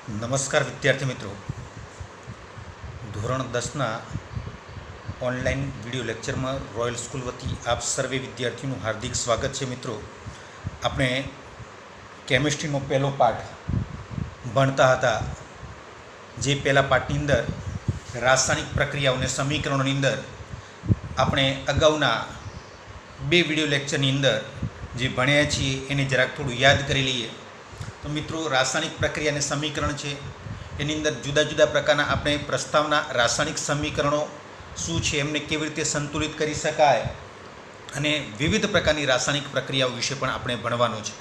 નમસ્કાર વિદ્યાર્થી મિત્રો, ધોરણ 10ના ઓનલાઈન વિડીયો લેક્ચરમાં રોયલ સ્કૂલ વતી આપ સર્વે વિદ્યાર્થીઓનું હાર્દિક સ્વાગત છે. મિત્રો, આપણે કેમિસ્ટ્રીનો પહેલો પાઠ ભણતા હતા, જે પહેલા પાઠની અંદર રાસાયણિક પ્રક્રિયાઓને સમીકરણોની અંદર આપણે અગાઉના બે વિડીયો લેક્ચરની અંદર જે ભણ્યા છીએ એને જરાક થોડું યાદ કરી લઈએ. તો મિત્રો, રાસાયણિક પ્રક્રિયા અને સમીકરણ છે, એની અંદર જુદા જુદા પ્રકારના આપણે પ્રસ્તાવના રાસાયણિક સમીકરણો શું છે, એમને કેવી રીતે સંતુલિત કરી શકાય, અને વિવિધ પ્રકારની રાસાયણિક પ્રક્રિયાઓ વિશે પણ આપણે ભણવાનું છે.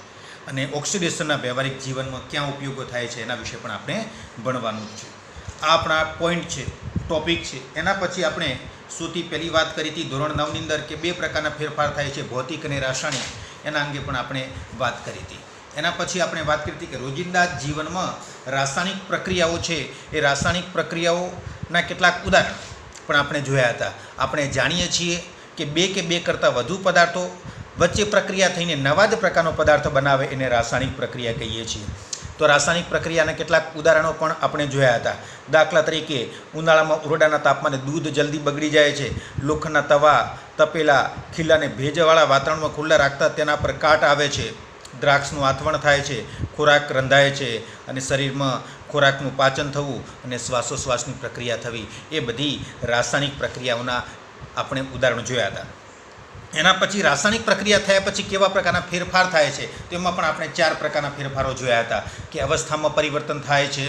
અને ઓક્સિડેશનના વ્યવહારિક જીવનમાં ક્યાં ઉપયોગો થાય છે એના વિશે પણ આપણે ભણવાનું છે. આ આપણા પોઈન્ટ છે, ટોપિક છે. એના પછી આપણે સૌથી પહેલી વાત કરી હતી ધોરણ 9ની અંદર કે બે પ્રકારના ફેરફાર થાય છે, ભૌતિક અને રાસાયણિક. એના અંગે પણ આપણે વાત કરી હતી. એના પછી આપણે વાત કરી હતી કે રોજિંદા જીવનમાં રાસાયણિક પ્રક્રિયાઓ છે, એ રાસાયણિક પ્રક્રિયાઓના કેટલાક ઉદાહરણ પણ આપણે જોયા હતા. આપણે જાણીએ છીએ કે બે કરતાં વધુ પદાર્થો વચ્ચે પ્રક્રિયા થઈને નવા જ પ્રકારનો પદાર્થ બનાવે એને રાસાયણિક પ્રક્રિયા કહીએ છીએ. તો રાસાયણિક પ્રક્રિયાના કેટલાક ઉદાહરણો પણ આપણે જોયા હતા. દાખલા તરીકે, ઉનાળામાં ઓરડાના તાપમાને દૂધ જલ્દી બગડી જાય છે. લોખંડના તવા, તપેલા, ખીલાને ભેજવાળા વાતાવરણમાં ખુલ્લા રાખતા તેના પર કાટ આવે છે. દ્રાક્ષનું આથવણ થાય છે, ખોરાક રંધાય છે, અને શરીરમાં ખોરાકનું પાચન થવું અને શ્વાસોશ્વાસની પ્રક્રિયા થવી, એ બધી રાસાયણિક પ્રક્રિયાઓના આપણે ઉદાહરણો જોયા હતા. એના પછી રાસાયણિક પ્રક્રિયા થયા પછી કેવા પ્રકારના ફેરફાર થાય છે, તેમાં પણ આપણે 4 પ્રકારના ફેરફારો જોયા હતા કે અવસ્થામાં પરિવર્તન થાય છે,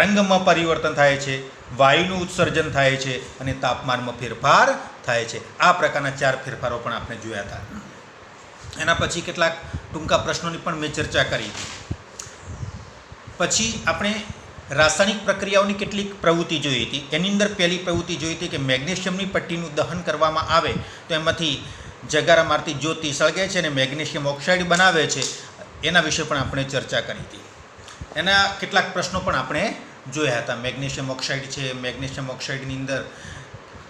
રંગમાં પરિવર્તન થાય છે, વાયુનું ઉત્સર્જન થાય છે, અને તાપમાનમાં ફેરફાર થાય છે. આ પ્રકારના 4 ફેરફારો પણ આપણે જોયા હતા. એના પછી કેટલાક ટૂંકા પ્રશ્નોની પણ મેં ચર્ચા કરી હતી. પછી આપણે રાસાયણિક પ્રક્રિયાઓની કેટલીક પ્રવૃત્તિ જોઈ હતી. એની અંદર પહેલી પ્રવૃત્તિ જોઈ હતી કે મેગ્નેશિયમની પટ્ટીનું દહન કરવામાં આવે તો એમાંથી જગારા મારતી જ્યોતિ સળગે છે અને મેગ્નેશિયમ ઓક્સાઇડ બનાવે છે. એના વિશે પણ આપણે ચર્ચા કરી હતી. એના કેટલાક પ્રશ્નો પણ આપણે જોયા હતા. મેગ્નેશિયમ ઓક્સાઇડ છે, મેગ્નેશિયમ ઓક્સાઇડની અંદર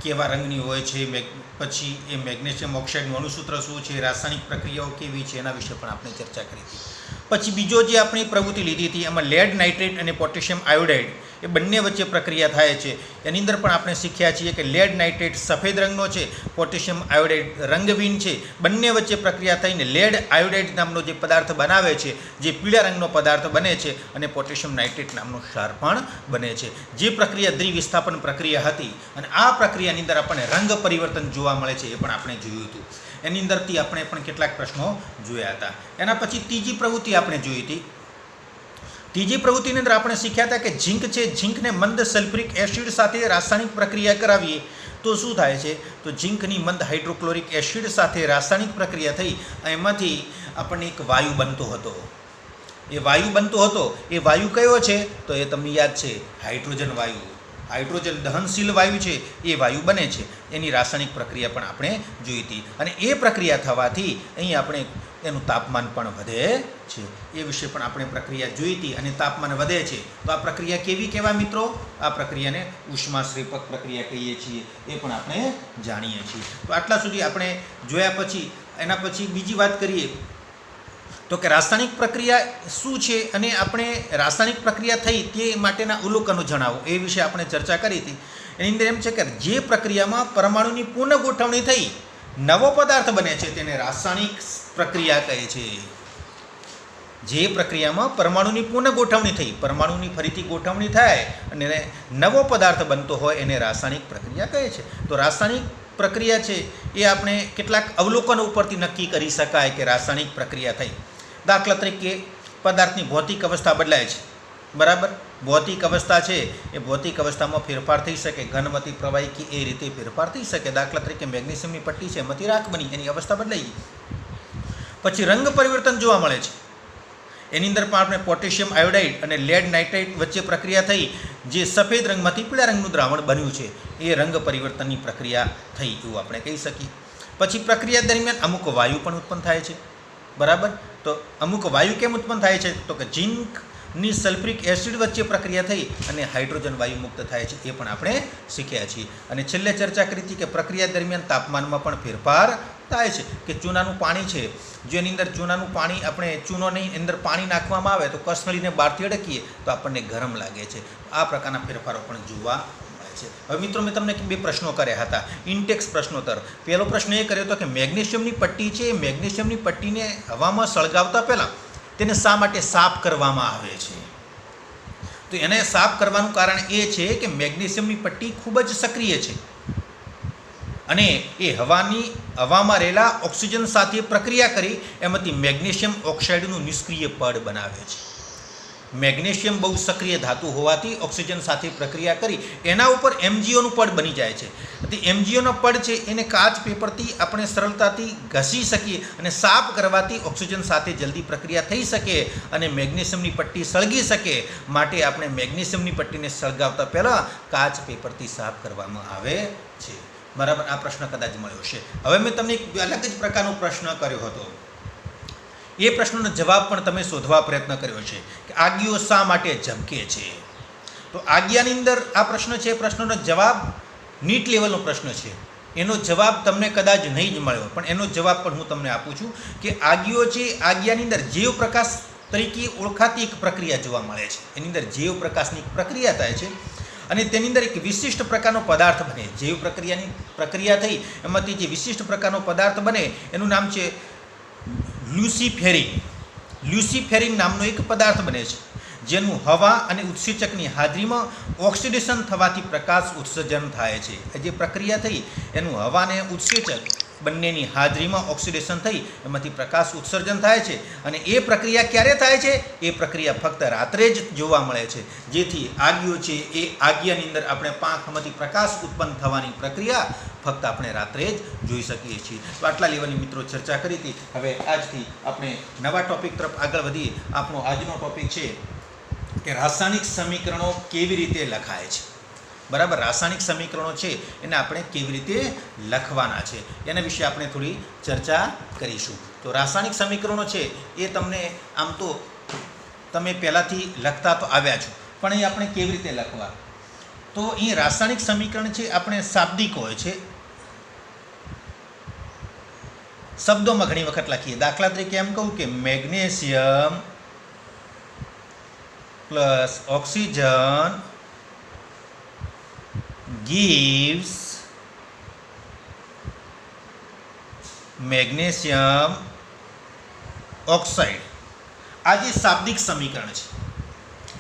કેવા રંગની હોય છે, પછી એ મેગ્નેશિયમ ઓક્સાઇડનું અણુસૂત્ર શું છે, રાસાયણિક પ્રક્રિયાઓ કેવી છે, એના વિશે પણ આપણે ચર્ચા કરી હતી. પછી બીજો જે આપણી પ્રવૃત્તિ લીધી હતી એમાં લેડ નાઇટ્રેટ અને પોટેશિયમ આયોડાઇડ એ બંને વચ્ચે પ્રક્રિયા થાય છે. એની અંદર પણ આપણે શીખ્યા છીએ કે લેડ નાઇટ્રેટ સફેદ રંગનો છે, પોટેશિયમ આયોડાઇડ રંગહીન છે. બંને વચ્ચે પ્રક્રિયા થઈને લેડ આયોડાઇડ નામનો જે પદાર્થ બનાવે છે, જે પીળા રંગનો પદાર્થ બને છે, અને પોટેશિયમ નાઇટ્રેટ નામનો ક્ષાર પણ બને છે. જે પ્રક્રિયા દ્વિવિસ્થાપન પ્રક્રિયા હતી, અને આ પ્રક્રિયાની અંદર આપણને રંગ પરિવર્તન જોવા મળે છે, એ પણ આપણે જોયું હતું. એની અંદરથી આપણે પણ કેટલાક પ્રશ્નો જોયા હતા. એના પછી ત્રીજી પ્રવૃત્તિ આપણે જોઈ હતી. ત્રીજી પ્રવૃત્તિની અંદર આપણે શીખ્યા હતા કે ઝીંક છે, ઝીંકને મંદ સલ્ફ્યુરિક એસિડ સાથે રાસાયણિક પ્રક્રિયા કરાવીએ તો શું થાય છે. તો ઝીંકની મંદ હાઇડ્રોક્લોરિક એસિડ સાથે રાસાયણિક પ્રક્રિયા થઈ, એમાંથી આપણને એક વાયુ બનતો હતો. એ વાયુ કયો છે? તો એ તમને યાદ છે, હાઇડ્રોજન વાયુ. હાઇડ્રોજન દહનશીલ વાયુ છે, એ વાયુ બને છે. એની રાસાયણિક પ્રક્રિયા પણ આપણે જોઈ હતી. અને એ પ્રક્રિયા થવાથી અહીં આપણે એનું તાપમાન પણ વધે છે. એ વિશે પણ આપણે પ્રક્રિયા જોઈ હતી. અને તાપમાન વધે છે તો આ પ્રક્રિયા કેવી કહેવાય મિત્રો? આ પ્રક્રિયાને ઉષ્માશ્રેપક પ્રક્રિયા કહીએ છીએ. એ પણ આપણે જાણીએ છીએ. તો આટલા સુધી આપણે જોયા. પછી એના પછી બીજી વાત કરીએ તો કે રાસાયણિક પ્રક્રિયા શું છે, અને આપણે રાસાયણિક પ્રક્રિયા થઈ તે માટેના અવલોકનો જણાવો, એ વિશે આપણે ચર્ચા કરી હતી. એની અંદર એમ છે કે જે પ્રક્રિયામાં પરમાણુની પુનઃ ગોઠવણી થઈ નવો પદાર્થ બને છે તેને રાસાયણિક પ્રક્રિયા કહે છે. જે પ્રક્રિયામાં પરમાણુની પુનઃ ગોઠવણી થઈ, પરમાણુની ફરીથી ગોઠવણી થાય અને નવો પદાર્થ બનતો હોય એને રાસાયણિક પ્રક્રિયા કહે છે. તો રાસાયણિક પ્રક્રિયા છે એ આપણે કેટલાક અવલોકનો ઉપરથી નક્કી કરી શકાય કે રાસાયણિક પ્રક્રિયા થઈ. દાખલા તરીકે, પદાર્થની ભૌતિક અવસ્થા બદલાય છે, બરાબર? ભૌતિક અવસ્થા છે એ ભૌતિક અવસ્થામાં ફેરફાર થઈ શકે, ઘનમાંથી પ્રવાહી એ રીતે ફેરફાર થઈ શકે. દાખલા તરીકે મેગ્નેશિયમની પટ્ટી છે, એમાંથી રાખ બની, એની અવસ્થા બદલાઈ. પછી રંગ પરિવર્તન જોવા મળે છે. એની અંદર પણ આપણે પોટેશિયમ આયોડાઇડ અને લેડ નાઇટ્રેટ વચ્ચે પ્રક્રિયા થઈ, જે સફેદ રંગમાંથી પીળા રંગનું દ્રાવણ બન્યું છે, એ રંગ પરિવર્તનની પ્રક્રિયા થઈ એવું આપણે કહી શકીએ. પછી પ્રક્રિયા દરમિયાન અમુક વાયુ પણ ઉત્પન્ન થાય છે, બરાબર? તો અમુક વાયુ કેમ ઉત્પન્ન થાય છે? તો કે ઝીંકની સલ્ફ્યુરિક એસિડ વચ્ચે પ્રક્રિયા થઈ અને હાઇડ્રોજન વાયુ મુક્ત થાય છે, એ પણ આપણે શીખ્યા છીએ. અને છેલ્લે ચર્ચા કરી હતી કે પ્રક્રિયા દરમિયાન તાપમાનમાં પણ ફેરફાર થાય છે કે ચૂનાનું પાણી છે, જો એની અંદર ચૂનાનું પાણી આપણે ચૂનોની અંદર પાણી નાખવામાં આવે તો કસનળીને બહારથી અડકીએ તો આપણને ગરમ લાગે છે. આ પ્રકારના ફેરફારો પણ જોવા મળે છે. હવે મિત્રો મેં તમને 2 પ્રશ્નો કર્યા હતા, ઇન્ટેક્સ પ્રશ્નોત્તર. પહેલો પ્રશ્ન એ કર્યો હતો કે મેગ્નેશિયમની પટ્ટી છે, મેગ્નેશિયમની પટ્ટીને હવામાં સળગાવતા પહેલાં તેને શા માટે સાફ કરવામાં આવે છે? તો એને સાફ કરવાનું કારણ એ છે કે મેગ્નેશિયમની પટ્ટી ખૂબ જ સક્રિય છે અને એ હવામાં રહેલા ઓક્સિજન સાથે પ્રક્રિયા કરી એમાંથી મેગ્નેશિયમ ઓક્સાઇડનું નિષ્ક્રિય પડ બનાવે છે. મેગ્નેશિયમ બહુ સક્રિય ધાતુ હોવાથી ઓક્સિજન સાથે પ્રક્રિયા કરી એના ઉપર એમજીઓનું પડ બની જાય છે. તે એમજીઓનો પડ છે એને કાચ પેપરથી આપણે સરળતાથી ઘસી શકીએ અને સાફ કરવાથી ઓક્સિજન સાથે જલ્દી પ્રક્રિયા થઈ શકે અને મેગ્નેશિયમની પટ્ટી સળગી શકે. માટે આપણે મેગ્નેશિયમની પટ્ટીને સળગાવતા પહેલાં કાચ પેપરથી સાફ કરવામાં આવે છે. બરાબર, આ પ્રશ્ન કદાચ મળ્યો છે. હવે મેં તમને એક અલગ જ પ્રકારનો પ્રશ્ન કર્યો હતો. એ પ્રશ્નનો જવાબ પણ તમે શોધવા પ્રયત્ન કર્યો છે કે આગિયો શા માટે ઝબકે છે? તો આગિયાની અંદર આ પ્રશ્ન છે, પ્રશ્નનો જવાબ નીટ લેવલનો પ્રશ્ન છે. એનો જવાબ તમને કદાચ નહીં જ મળ્યો, પણ એનો જવાબ પણ હું તમને આપું છું કે આગિયો છે, આગિયાની અંદર જૈવપ્રકાશ તરીકે ઓળખાતી એક પ્રક્રિયા જોવા મળે છે. એની અંદર જૈવપ્રકાશની એક પ્રક્રિયા થાય છે અને તેની અંદર એક વિશિષ્ટ પ્રકારનો પદાર્થ બને. જૈવ પ્રક્રિયા થઈ એમાંથી જે વિશિષ્ટ પ્રકારનો પદાર્થ બને એનું નામ છે લ્યુસિફેરિન. લ્યુસિફેરિન નામનો એક પદાર્થ બને છે જેનું હવા અને ઉત્સેચકની હાજરીમાં ઓક્સિડેશન થવાથી પ્રકાશ ઉત્સર્જન થાય છે. જે પ્રક્રિયા થઈ એનું હવા અને ઉત્સેચક બંનેની હાજરીમાં ઓક્સિડેશન થઈ એમાંથી પ્રકાશ ઉત્સર્જન થાય છે અને એ પ્રક્રિયા ક્યારે થાય છે? એ પ્રક્રિયા ફક્ત રાત્રે જ જોવા મળે છે. જેથી આગિયો છે એ આગિયાની અંદર આપણે પાંખમાંથી પ્રકાશ ઉત્પન્ન થવાની પ્રક્રિયા ફક્ત આપણે રાત્રે જ જોઈ શકીએ છીએ. તો આટલા લેવલની મિત્રો ચર્ચા કરી હતી. હવે આજથી આપણે નવા ટોપિક તરફ આગળ વધીએ. આપણો આજનો ટોપિક છે કે રાસાયણિક સમીકરણો કેવી રીતે લખાય છે. બરાબર, રાસાયણિક સમીકરણો છે એને આપણે કેવી રીતે લખવાના છે એના વિશે આપણે થોડી ચર્ચા કરીશું. તો રાસાયણિક સમીકરણો છે એ તમને આમ તો તમે પહેલાંથી લખતા તો આવ્યા છો, પણ એ આપણે કેવી રીતે લખવા? તો અહીં રાસાયણિક સમીકરણ છે આપણે શાબ્દિક હોય છે, શબ્દોમાં ઘણી વખત લખીએ. દાખલા તરીકે એમ કહું કે magnesium plus oxygen gives magnesium oxide. આ જે શાબ્દિક સમીકરણ છે,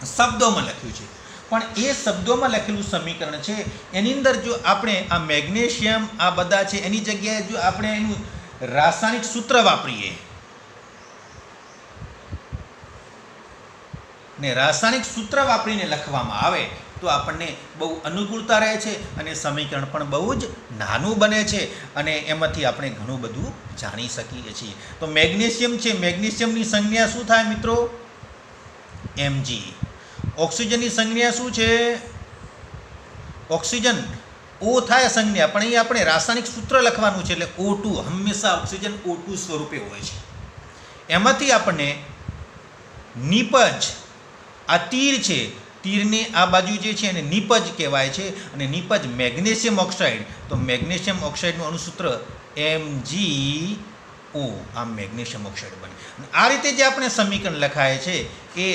શબ્દોમાં લખ્યું છે, પણ એ શબ્દોમાં લખેલું સમીકરણ છે એની અંદર જો આપણે આ મેગ્નેશિયમ આ બધા છે એની જગ્યાએ જો આપણે એનું રાસાયણિક સૂત્ર વાપરીએ ને રાસાયણિક સૂત્ર વાપરીને લખવામાં આવે તો આપણને બહુ અનુકૂળતા રહે છે અને સમીકરણ પણ બહુ જ નાનું બને છે અને એમાંથી આપણે ઘણું બધું જાણી શકીએ છીએ. તો મેગ્નેશિયમ છે, મેગ્નેશિયમની સંજ્ઞા શું થાય મિત્રો? Mg. ઓક્સિજનની સંજ્ઞા શું છે? ઓક્સિજન O થાય સંજ્ઞા, પણ અહીં આપણે રાસાયણિક સૂત્ર લખવાનું છે એટલે O2. હંમેશા ઓક્સિજન O2 સ્વરૂપે હોય છે. એમાંથી આપણને નિપજ, આ તીર છે, તીરની આ બાજુ જે છે એને નિપજ કહેવાય છે અને નિપજ મેગ્નેશિયમ ઓક્સાઇડ. તો મેગ્નેશિયમ ઓક્સાઇડનું અણુસૂત્ર MgO. આ મેગ્નેશિયમ ઓક્સાઇડ બને. આ રીતે જે આપણે સમીકરણ લખાય છે એ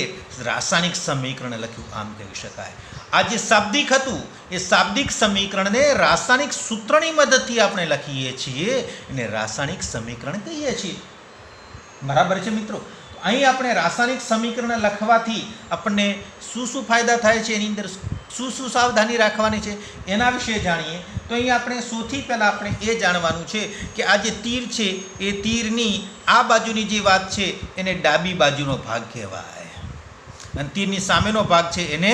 રાસાયણિક સમીકરણ લખ્યું આમ કહી શકાય. આ જે શાબ્દિક હતું એ શાબ્દિક સમીકરણને રાસાયણિક સૂત્રની મદદથી આપણે લખીએ છીએ એને રાસાયણિક સમીકરણ કહીએ છીએ. બરાબર છે મિત્રો? અહીં આપણે રાસાયણિક સમીકરણ લખવાથી આપણને શું શું ફાયદા થાય છે, એની અંદર શું શું સાવધાની રાખવાની છે એના વિશે જાણીએ. તો અહીં આપણે સૌથી પહેલાં આપણે એ જાણવાનું છે કે આ જે તીર છે એ તીરની આ બાજુની જે વાત છે એને ડાબી બાજુનો ભાગ કહેવાય અને તીરની સામેનો ભાગ છે એને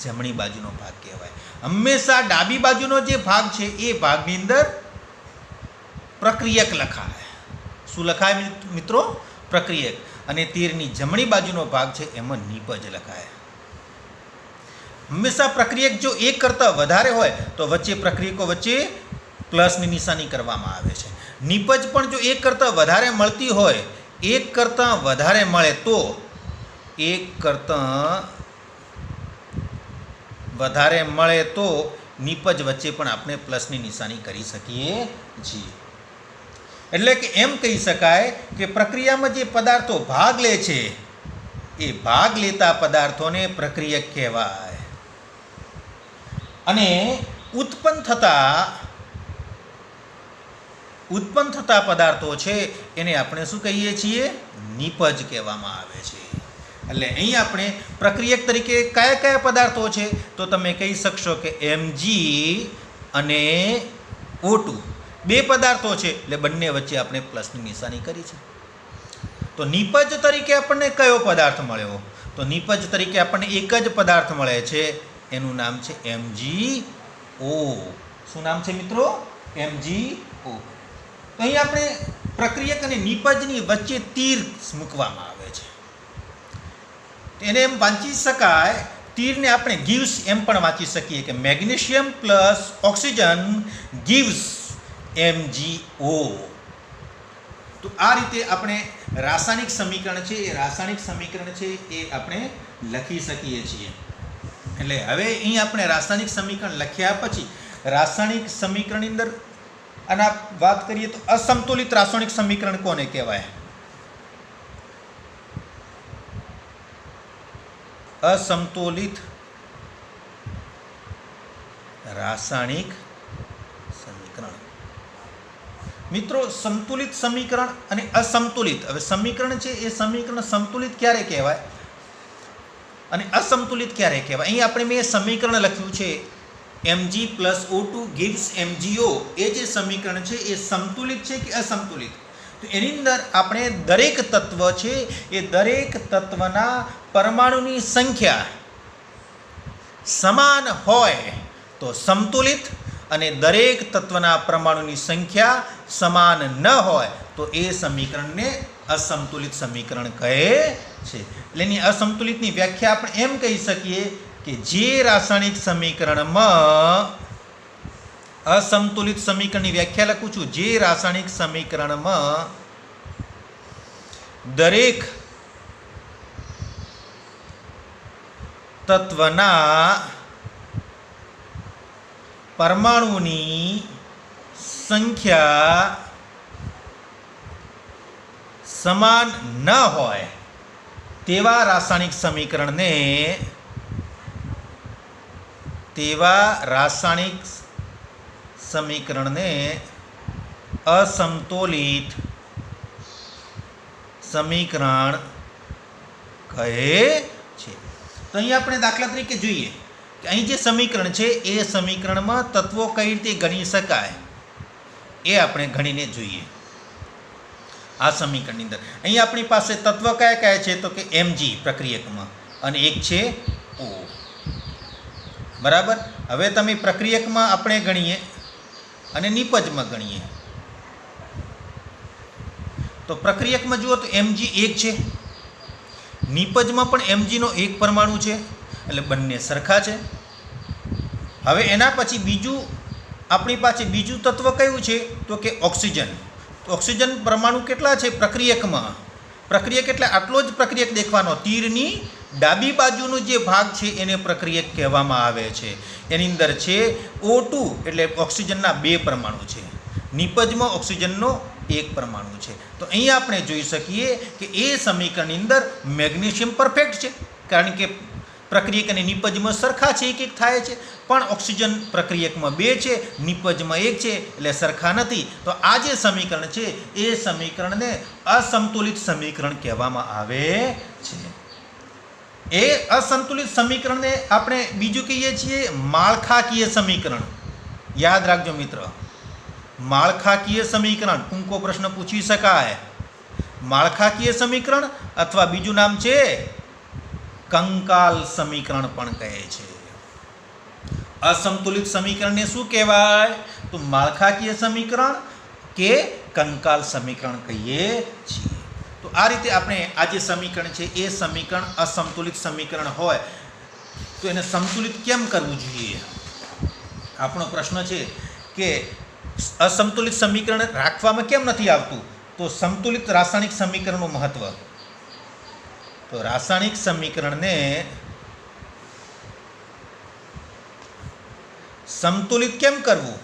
જમણી બાજુનો ભાગ કહેવાય. હંમેશા ડાબી બાજુનો જે ભાગ છે એ ભાગની અંદર પ્રક્રિયક લખાય. શું લખાય મિત્રો? પ્રક્રિયક. અને તીરની જમણી બાજુનો ભાગ છે એમાં નિપજ લખાય. હંમેશા પ્રક્રિયક જો એક કરતાં વધારે હોય તો વચ્ચે પ્રક્રિયકો વચ્ચે પ્લસની નિશાની કરવામાં આવે છે. નિપજ પણ જો એક કરતાં વધારે મળતી હોય, એક કરતાં વધારે મળે તો એક કરતાં વધારે મળે તો નિપજ વચ્ચે પણ આપણે પ્લસની નિશાની કરી શકીએ છીએ. એટલે કે એમ કહી શકાય કે પ્રક્રિયામાં જે પદાર્થો ભાગ લે છે એ ભાગ લેતા પદાર્થોને પ્રક્રિયક કહેવાય. અને ઉત્પન્ન થતા પદાર્થો છે એને આપણે શું કહીએ છીએ? નિપજ કહેવામાં આવે છે. એટલે અહીં આપણે પ્રક્રિયક તરીકે કયા કયા પદાર્થો છે તો તમે કહી શકશો કે Mg અને O2 બે પદાર્થો છે, એટલે બંને વચ્ચે આપણે પ્લસની નિશાની કરી છે. તો નિપજ તરીકે આપણને કયો પદાર્થ મળ્યો? તો નિપજ તરીકે આપણને એક જ પદાર્થ મળે છે, એનું નામ છે MgO. શું નામ છે મિત્રો? MgO. તો અહીં આપણે પ્રક્રિયક અને નિપજની વચ્ચે તીર મૂકવામાં આવે છે. એને એમ વાંચી શકાય, તીરને આપણે ગીવ્સ એમ પણ વાંચી શકીએ કે magnesium plus oxygen gives MgO. તો આ રીતે આપણે રાસાયણિક સમીકરણ છે એ આપણે લખી શકીએ છીએ. એટલે હવે અહીં આપણે રાસાયણિક સમીકરણ લખ્યા પછી રાસાયણિક સમીકરણની અંદર આના વાત કરીએ તો અસંતુલિત રાસાયણિક સમીકરણ કોને કહેવાય? અસંતુલિત રાસાયણિક સમીકરણ. મિત્રો, સંતુલિત સમીકરણ અને અસંતુલિત, હવે સમીકરણ છે એ સમીકરણ સંતુલિત ક્યારે કહેવાય અને અસંતુલિત ક્યારે કહેવાય? અહીં આપણે મેં સમીકરણ લખ્યું છે Mg plus O2 gives MgO. એ જે સમીકરણ છે એ સંતુલિત છે કે અસંતુલિત? તો એની અંદર આપણે દરેક તત્વ છે એ દરેક તત્વના પરમાણુની સંખ્યા સમાન હોય તો સંતુલિત, અને દરેક તત્વના પરમાણુની સંખ્યા સમાન ન હોય તો એ સમીકરણને અસંતુલિત સમીકરણ કહે છે. એટલે એની અસંતુલિતની વ્યાખ્યા આપણે એમ કહી શકીએ કે જે રાસાયણિક સમીકરણમાં અસંતુલિત સમીકરણની વ્યાખ્યા લખું છું, જે રાસાયણિક સમીકરણમાં દરેક તત્વના પરમાણુની સંખ્યા સમાન ન હોય તેવા રાસાયણિક સમીકરણને અસંતુલિત સમીકરણ કહે છે. તો અહીં આપણે દાખલા તરીકે જોઈએ કે અહીં જે સમીકરણ છે એ સમીકરણમાં તત્વો કઈ રીતે ગણી શકાય એ આપણે ગણીને જોઈએ. આ સમીકરણની અંદર અહીં આપણી પાસે તત્વ કયા કયા છે તો કે Mg પ્રક્રિયકમાં અને એક છે O. બરાબર. હવે તમે પ્રક્રિયકમાં આપણે ગણીએ અને નિપજમાં ગણીએ. તો પ્રક્રિયકમાં જુઓ તો Mg એક છે, નિપજમાં પણ Mg નો એક પરમાણુ છે, એટલે બંને સરખા છે. હવે એના પછી બીજું આપણી પાસે બીજું તત્વ કયું છે તો કે ઓક્સિજન. તો ઓક્સિજન પરમાણુ કેટલા છે પ્રક્રિયકમાં? પ્રક્રિયક એટલે આટલો જ પ્રક્રિયક દેખવાનો, તીરની ડાબી બાજુનો જે ભાગ છે એને પ્રક્રિયક કહેવામાં આવે છે. એની અંદર છે O2 એટલે ઓક્સિજનના 2 પરમાણુ છે, નિપજમાં ઓક્સિજનનો 1 પરમાણુ છે. તો અહીં આપણે જોઈ શકીએ કે એ સમીકરણની અંદર મેગ્નેશિયમ પરફેક્ટ છે, કારણ કે પ્રક્રિયક અને નિપજમાં સરખા છે, એક થાય છે, પણ ઓક્સિજન પ્રક્રિયકમાં 2 છે, નિપજમાં 1 છે, એટલે સરખા નથી. તો આ જે સમીકરણ છે એ સમીકરણને અસંતુલિત સમીકરણ કહેવામાં આવે છે. એ અસંતુલિત સમીકરણને આપણે બીજું કહીએ છીએ માળખાકીય સમીકરણ. યાદ રાખજો મિત્ર, માળખાકીય સમીકરણ ટૂંકો પ્રશ્ન પૂછી શકાય. માળખાકીય સમીકરણ અથવા બીજું નામ છે કંકાલ સમીકરણ પણ કહે છે. અસંતુલિત સમીકરણને શું કહેવાય તો માળખાકીય સમીકરણ કે કંકાલ સમીકરણ કહીએ છીએ. તો આ રીતે આપણે આ જે સમીકરણ છે એ સમીકરણ અસંતુલિત સમીકરણ હોય તો એને સંતુલિત કેમ કરવું જોઈએ? આપણો પ્રશ્ન છે કે અસંતુલિત સમીકરણ રાખવામાં કેમ નથી આવતું? તો સંતુલિત રાસાયણિક સમીકરણનું મહત્વ. તો રાસાયણિક સમીકરણને સંતુલિત કેમ કરવું?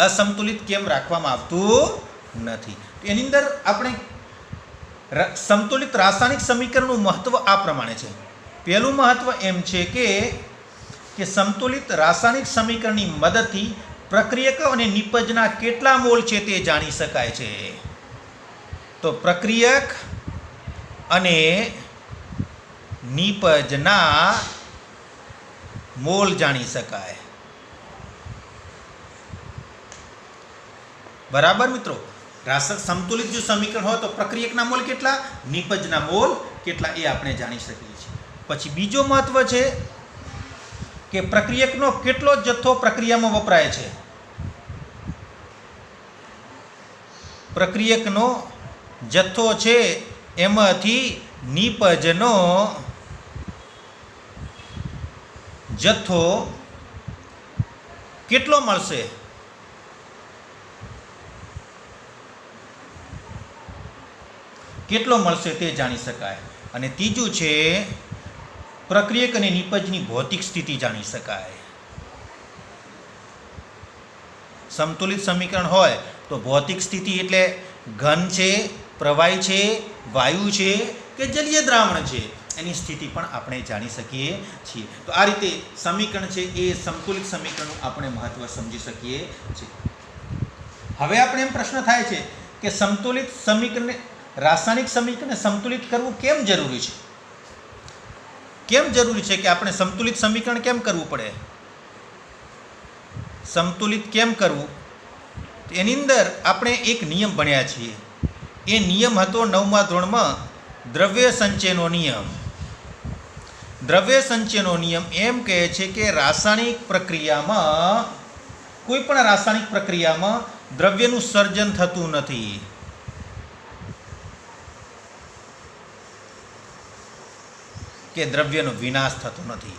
असंतुलित केम राखवामां आवतुं नथी। एनी अंदर आपणे संतुलित रासायणिक समीकरणनुं महत्व आ प्रमाणे छे। पहेલું महत्व एम छे के संतुलित रासायणिक समीकरणनी मददथी प्रक्रियक अने निपजना केटला मोल छे ते जाणी शकाय छे। तो प्रक्रियक अने निपजना मोल जाणी शकाय। बराबर मित्रों, संतुलित जो समीकरण हो तो प्रक्रियकना मोल केटला, निपजना मोल केटला ए आपणे जाणी शकीए छीए। पछी बीजो महत्व छे के प्रक्रियकनो केटलो जथ्थो प्रक्रियामां वपराय छे। प्रक्रियकनो जथ्थो छे एमांथी निपजनो जथ्थो केटलो मळशे। केटलो मळशे ते जाणी शकाय। अने तीजું છે प्रक्रियक अने निपजनी भौतिक स्थिति जाणी शकाय। संतुलित समीकरण होय तो भौतिक स्थिति एटले घन छे, प्रवाही छे, वायु छे के जलीय द्रावण छे एनी स्थिति पण आपणे जाणी शकीए छीए। तो आ रीते समीकरण छे ए संतुलित समीकरणनुं आपणे महत्व समजी शकीए छीए। हवे आपणे एम प्रश्न थाय छे के संतुलित समीकरण रासायणिक समीकरण संतुलित करवू केम जरूरी छे। केम जरूरी छे के आपणे संतुलित समीकरण केम करवू पड़े, संतुलित केम करवू। तो एनी अंदर आपणे एक नियम भण्या छीए। ए नियम हतो 9मा धोरणमां द्रव्य संचयनो नियम। द्रव्य संचयनो नियम एम कहे छे के रासायणिक प्रक्रियामां कोईपण रासायणिक प्रक्रियामां द्रव्यनुं सर्जन थतुं नथी। के द्रव्यनो विनाश थतो नथी।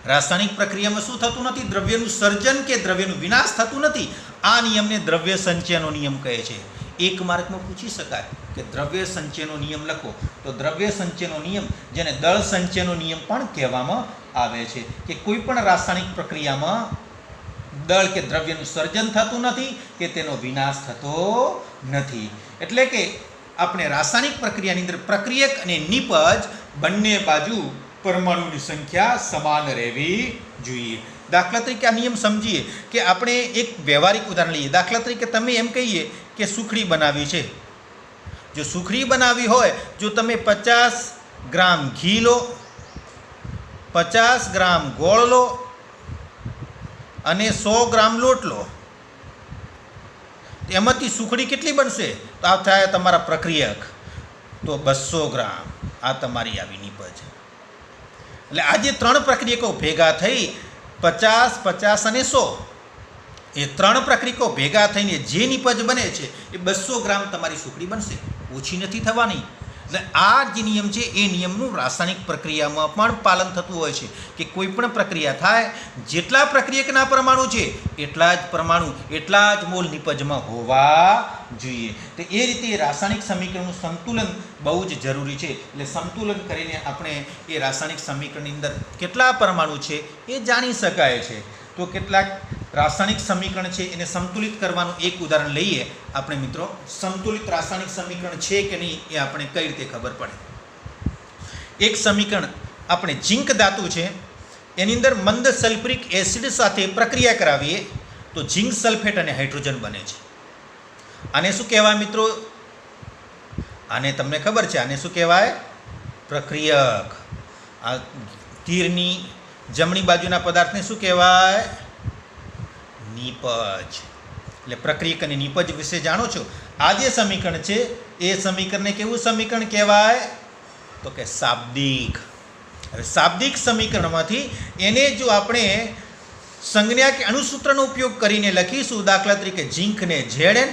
रासायणिक प्रक्रियामां शुं थतुं नथी, द्रव्यनुं सर्जन के द्रव्यनुं विनाश थतुं नथी। आ नियमने द्रव्य संचयनो नियम कहे छे। एक मार्कमां पूछी शकाय के द्रव्य संचयनो नियम लखो, तो द्रव्य संचयनो नियम जेने दळ संचयनो नियम पण कहेवामां आवे छे के कोईपण रासायणिक प्रक्रियामां दळ के द्रव्यनुं सर्जन थतुं नथी के तेनो विनाश थतो नथी। एटले के आपणे रासायणिक प्रक्रियानी अंदर प्रक्रियक अने निपज बंने बाजू परमाणुनी संख्या समान रहेवी जोईए। दाखला तरीके आ नियम समझीए कि आपणे एक व्यवहारिक उदाहरण लीए। दाखला तरीके तमे एम कहीए कि सुखड़ी बनावी छे। जो सुखड़ी बनावी होय, जो तमे 50 ग्राम घी लो, 50 ग्राम गोळ लो अने 100 ग्राम लोट लो, एमांथी सुखड़ी केटली बनशे? तो आ थाय तमारा प्रक्रियक। तो 200 ग्राम आ तमारी आवी निपज। એટલે આ જે ત્રણ પ્રક્રિયકો ભેગા થઈ 50, 50 અને 100, એ ત્રણ પ્રક્રિયકો ભેગા થઈને જે નિપજ બને છે એ 200 ગ્રામ તમારી સુખડી બનશે, ઓછી નથી થવાની। એટલે આ જે નિયમ છે એ નિયમનું રાસાયણિક પ્રક્રિયામાં પણ પાલન થતું હોય છે કે કોઈ પણ પ્રક્રિયા થાય, જેટલા પ્રક્રિયકના પરમાણુ છે એટલા જ પરમાણુ એટલા જ મોલ નિપજમાં હોવા જોઈએ। તો એ રીતે રાસાયણિક સમીકરણનું સંતુલન બહુ જ જરૂરી છે। એટલે સંતુલન કરીને આપણે એ રાસાયણિક સમીકરણની અંદર કેટલા પરમાણુ છે એ જાણી શકાય છે। તો કેટલાક રાસાયણિક સમીકરણ છે એને સંતુલિત કરવાનું એક ઉદાહરણ લઈએ આપણે મિત્રો। સંતુલિત રાસાયણિક સમીકરણ છે કે નહીં એ આપણે કઈ રીતે ખબર પડે। એક સમીકરણ આપણે ઝીંક ધાતુ છે એની અંદર મંદ સલ્ફ્યુરિક એસિડ સાથે પ્રક્રિયા કરાવીએ તો ઝીંક સલ્ફેટ અને હાઇડ્રોજન બને છે। આને શું કહેવાય મિત્રો? આને તમને ખબર છે, આને શું કહેવાય? પ્રક્રિયક। આ તીરની જમણી બાજુના પદાર્થને શું કહેવાય? નિપજ। એટલે પ્રક્રિયક અને નિપજ વિશે જાણો છો। આ જે સમીકરણ છે એ સમીકરણને કેવું સમીકરણ કહેવાય? તો કે શાબ્દિક। હવે શાબ્દિક સમીકરણમાંથી એને જો આપણે સંજ્ઞા કે અણુસૂત્રનો ઉપયોગ કરીને લખીશું, દાખલા તરીકે ઝીંકને Zn,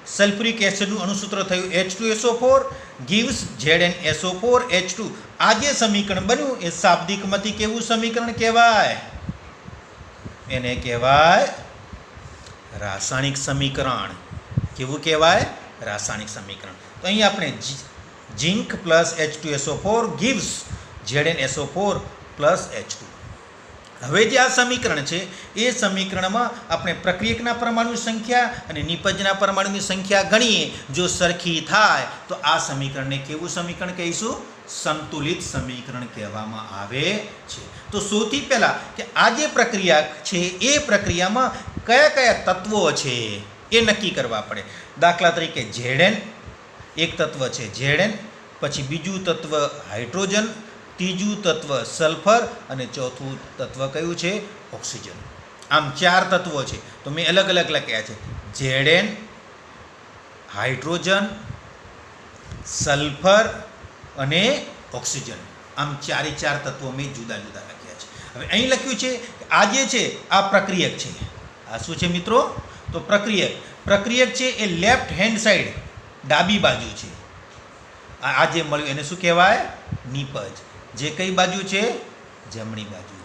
સલ્ફ્યુરિક એસિડનું અણુસૂત્ર થયું H2SO4 gives ZnSO4H2। આ જે સમીકરણ બન્યું એ શાબ્દિકમાંથી કેવું સમીકરણ કહેવાય? એને કહેવાય રાસાયણિક સમીકરણ। કેવું કહેવાય? રાસાયણિક સમીકરણ। તો અહીં આપણે ઝીંક plus H2SO4 gives ZnSO4 plus H2. હવે જે આ સમીકરણ છે એ સમીકરણમાં આપણે પ્રક્રિયકના પરમાણુની સંખ્યા અને નિપજના પરમાણુની સંખ્યા ગણીએ, જો સરખી થાય તો આ સમીકરણને કેવું સમીકરણ કહીશું? સંતુલિત સમીકરણ કહેવામાં આવે છે. તો સૌથી પહેલાં કે આ જે પ્રક્રિયા છે એ પ્રક્રિયામાં કયા કયા તત્વો છે એ નક્કી કરવા પડે. દાખલા તરીકે Zn એક તત્વ છે Zn, પછી બીજું તત્વ હાઇડ્રોજન, ત્રીજું તત્વ સલ્ફર અને ચોથું તત્વ કયું છે? ઓક્સિજન. આમ 4 તત્વો છે. તો મેં અલગ અલગ લખ્યા છે. Zn, હાઇડ્રોજન, સલ્ફર અને ઓક્સિજન. આમ 4 તત્વો મેં જુદા જુદા લખ્યા છે. હવે અહીં લખ્યું છે કે આ જે છે આ પ્રક્રિયક છે. આ શું છે મિત્રો? તો પ્રક્રિયક છે એ લેફ્ટ હેન્ડ સાઈડ ડાબી બાજુ છે. આ જે મળ્યું એને શું કહેવાય? નિપજ. જે કઈ બાજુ છે? જમણી બાજુ.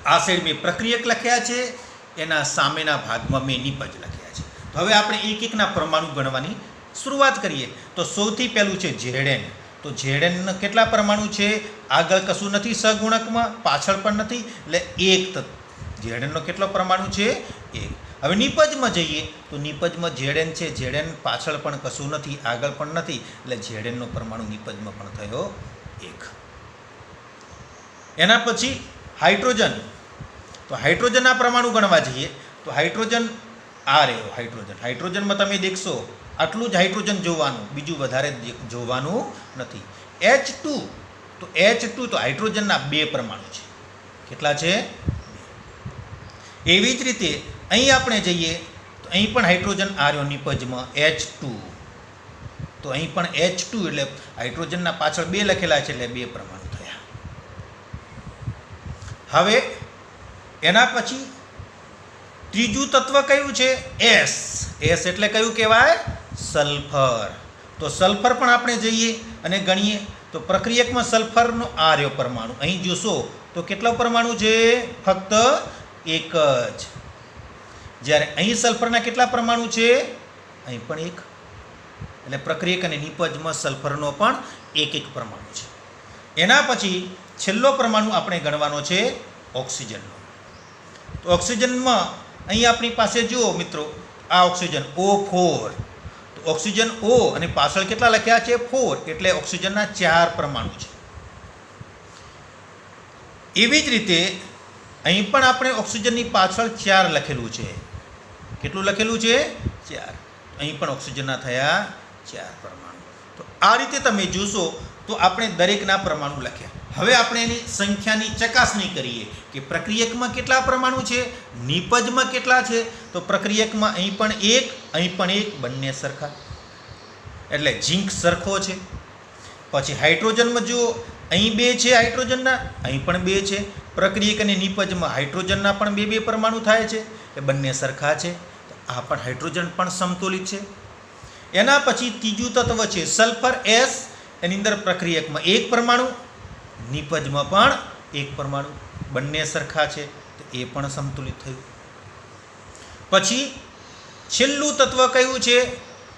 આ સાઈડ મેં પ્રક્રિયક લખ્યા છે, એના સામેના ભાગમાં મેં નિપજ લખ્યા છે. તો હવે આપણે એક એકના પરમાણુ ગણવાની શરૂઆત કરીએ. તો સૌથી પહેલું છે Zn. તો Zn કેટલા પરમાણુ છે? આગળ કશું નથી સહગુણકમાં, પાછળ પણ નથી, એટલે એક. Zn કેટલો પરમાણુ છે? 1. હવે નિપજમાં જઈએ તો નિપજમાં Zn છે. Zn પાછળ પણ કશું નથી, આગળ પણ નથી, એટલે Zn પરમાણુ નિપજમાં પણ થયો 1. એના પછી હાઇડ્રોજન. તો હાઇડ્રોજનના પરમાણુ ગણવા જઈએ તો હાઇડ્રોજન આ રહ્યો હાઇડ્રોજનમાં તમે દેખશો આટલું જ હાઇડ્રોજન જોવાનું, બીજું વધારે જોવાનું નથી. H2 તો હાઇડ્રોજનના 2 પરમાણુ છે. કેટલા છે? 2. એવી જ રીતે અહીં આપણે જઈએ તો અહીં પણ હાઇડ્રોજન આ રહ્યો નિપજમાં H2. તો અહીં પણ H2 એટલે હાઇડ્રોજનના પાછળ 2 લખેલા છે એટલે 2 પરમાણુ થયા. હવે એના પછી ત્રીજું તત્વ કયું છે? S એટલે કયું કહેવાય? સલ્ફર. તો સલ્ફર પણ આપણે જઈએ અને ગણીએ તો પ્રક્રિયકમાં સલ્ફરનો આ રહ્યો પરમાણુ. અહીં જોશો તો કેટલો પરમાણુ છે? ફક્ત 1 જ. જ્યારે અહીં સલ્ફરના કેટલા પરમાણુ છે? અહીં પણ 1. એટલે પ્રક્રિયક અને નિપજમાં સલ્ફરનો પણ 1 પરમાણુ છે. એના પછી છેલ્લો પરમાણુ આપણે ગણવાનો છે ઓક્સિજનનો. તો ઓક્સિજનમાં અહીં આપણી પાસે જુઓ મિત્રો, આ ઓક્સિજન O4. તો ઓક્સિજન O અને પાછળ કેટલા લખ્યા છે? 4. એટલે ઓક્સિજનના 4 પરમાણુ છે. એવી જ રીતે અહીં પણ આપણે ઓક્સિજનની પાછળ 4 લખેલું છે. કેટલું લખેલું છે? 4. અહીં પણ ઓક્સિજનના થયા 4 પરમાણુ. તો આ રીતે તમે જોશો તો આપણે દરેકના પરમાણુ લખ્યા. હવે આપણે એની સંખ્યાની ચકાસણી કરીએ કે પ્રક્રિયકમાં કેટલા પરમાણુ છે, નિપજમાં કેટલા છે. તો પ્રક્રિયકમાં અહીં પણ 1, અહીં પણ 1, બંને સરખા, એટલે ઝીંક સરખો છે. પછી હાઇડ્રોજનમાં જુઓ, અહીં 2 છે હાઇડ્રોજનના, અહીં પણ 2 છે. પ્રક્રિયક અને નિપજમાં હાઇડ્રોજનના પણ 2 પરમાણુ થાય છે, એ બંને સરખા છે. આ પણ હાઇડ્રોજન પણ સમતુલિત છે. એના પછી ત્રીજું તત્વ છે સલ્ફર S. એની અંદર પ્રક્રિયકમાં 1 પરમાણુ, નિપજમાં પણ 1 પરમાણુ, બંને સરખા છે, તો એ પણ સંતુલિત થયું. પછી છેલ્લું તત્વ કયું છે?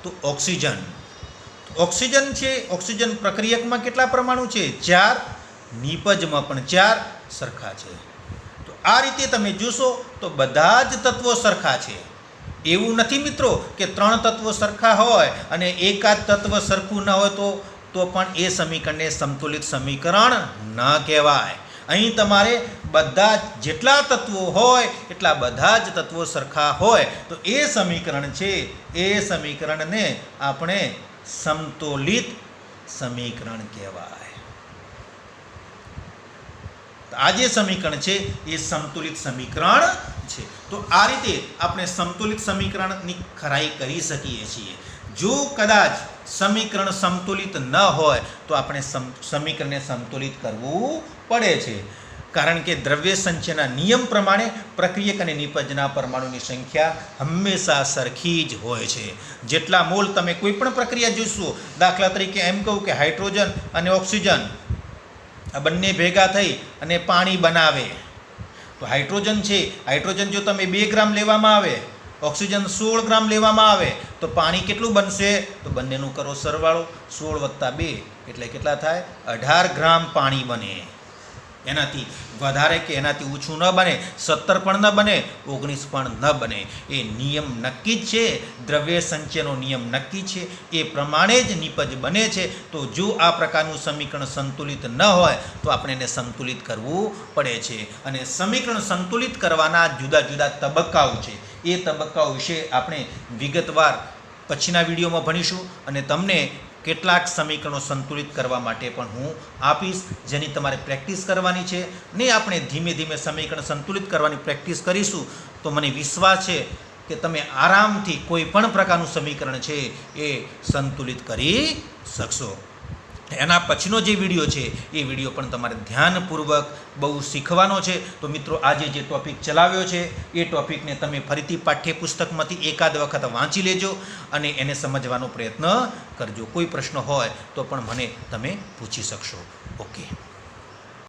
તો ઓક્સિજન. ઓક્સિજન છે, ઓક્સિજન પ્રક્રિયકમાં કેટલા પરમાણુ છે? 4. નિપજમાં પણ 4 સરખા છે. તો આ રીતે તમે જોશો તો બધા જ તત્વો સરખા છે. એવું નથી મિત્રો કે 3 તત્વો સરખા હોય અને એકાદ તત્વ સરખું ન હોય તો પણ એ સમીકરણને સંતુલિત સમીકરણ ન કહેવાય. અહીં તમારે બધા જેટલા તત્વો હોય એટલા બધા જ તત્વો સરખા હોય તો એ સમીકરણ છે, એ સમીકરણને આપણે સમતુલિત સમીકરણ કહેવાય. આ જે સમીકરણ છે એ સંતુલિત સમીકરણ છે. તો આ રીતે આપણે સંતુલિત સમીકરણની ખરાઈ કરી શકીએ છીએ. જો કદાચ સમીકરણ સંતુલિત ન હોય તો આપણે સમીકરણને સંતુલિત કરવું પડે છે. કારણ કે દ્રવ્ય સંચયના નિયમ પ્રમાણે પ્રક્રિયક અને નિપજના પરમાણુની સંખ્યા હંમેશા સરખી જ હોય છે. જેટલા મોલ તમે કોઈ પણ પ્રક્રિયા જોશો, દાખલા તરીકે એમ કહું કે હાઇડ્રોજન અને ઓક્સિજન આ બંને ભેગા થઈ અને પાણી બનાવે, તો હાઇડ્રોજન છે, હાઇડ્રોજન જો તમે 2 ગ્રામ લેવામાં આવે, ઓક્સિજન 16 ગ્રામ લેવામાં આવે તો પાણી કેટલું બનશે? તો બંનેનું કરો સરવાળો, 16 + 2 એટલે કેટલા થાય? 18 ગ્રામ પાણી બને. એનાથી વધારે કે એનાથી ઓછું ન બને, 17 પણ ન બને, 19 પણ ન બને. એ નિયમ નક્કી જ છે, દ્રવ્ય સંચયનો નિયમ નક્કી છે, એ પ્રમાણે જ નિપજ બને છે. તો જો આ પ્રકારનું સમીકરણ સંતુલિત ન હોય તો આપણે એને સંતુલિત કરવું પડે છે. અને સમીકરણ સંતુલિત કરવાના જુદા જુદા તબક્કાઓ છે. એ તબક્કાઓ વિશે આપણે વિગતવાર પછીના વિડીયોમાં ભણીશું અને તમને કેટલાક સમીકરણો સંતુલિત કરવા માટે પણ હું આપીશ, જેની તમારે પ્રેક્ટિસ કરવાની છે. ને આપણે ધીમે ધીમે સમીકરણ સંતુલિત કરવાની પ્રેક્ટિસ કરીશું તો મને વિશ્વાસ છે કે તમે આરામથી કોઈ પણ પ્રકારનું સમીકરણ છે એ સંતુલિત કરી શકશો. એના પછીનો જે વિડીયો છે એ વિડીયો પણ તમારે ધ્યાનપૂર્વક બહુ શીખવાનો છે. તો મિત્રો આજે જે ટૉપિક ચલાવ્યો છે એ ટૉપિકને તમે ફરીથી પાઠ્યપુસ્તકમાંથી એકાદ વખત વાંચી લેજો અને એને સમજવાનો પ્રયત્ન કરજો. કોઈ પ્રશ્ન હોય તો પણ મને તમે પૂછી શકશો. ઓકે.